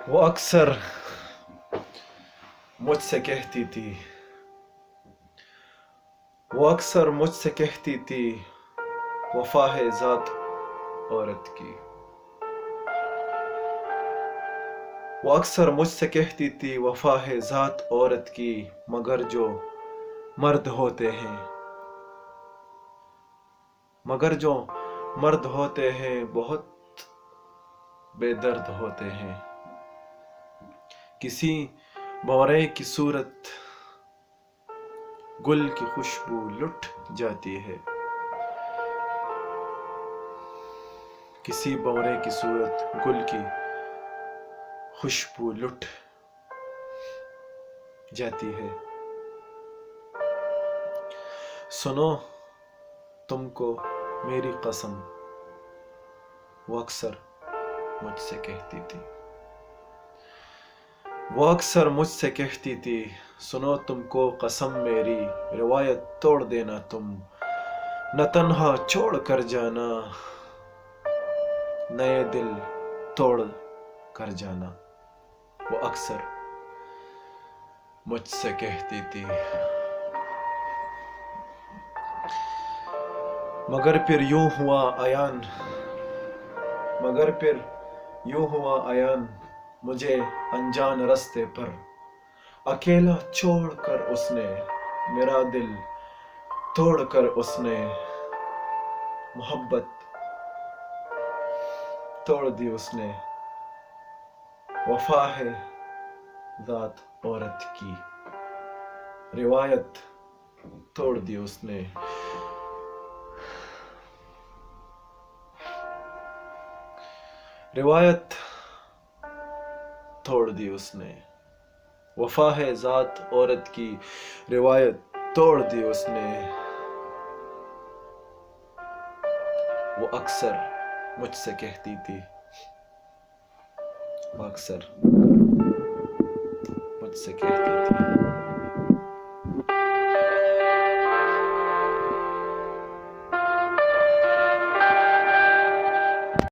وہ اکثر مجھ سے کہتی تھی وفا ہے ذات عورت کی. وہ اکثر مجھ سے کہتی تھی وفا ہے ذات عورت کی، مگر جو مرد ہوتے ہیں بہت بے درد ہوتے ہیں. کسی بورے کی صورت گل کی خوشبو لٹ جاتی ہے. کسی بورے کی صورت گل کی خوشبو لٹ جاتی ہے. سنو تم کو میری قسم، وہ اکثر مجھ سے کہتی تھی سنو تم کو قسم میری، روایت توڑ دینا تم، نہ تنہا چھوڑ کر جانا، نئے دل توڑ کر جانا. وہ اکثر مجھ سے کہتی تھی. مگر پھر یوں ہوا عیان مجھے انجان رستے پر، اکیلا چھوڑ کر اس نے میرا دل توڑ کر، اس نے محبت توڑ دی اس نے. وفا ہے ذات عورت کی، روایت توڑ دی اس نے. روایت توڑ دی اس نے. وفا ہے ذات عورت کی، روایت توڑ دی اس نے. وہ اکثر مجھ سے کہتی تھی وہ اکثر مجھ سے کہتی تھی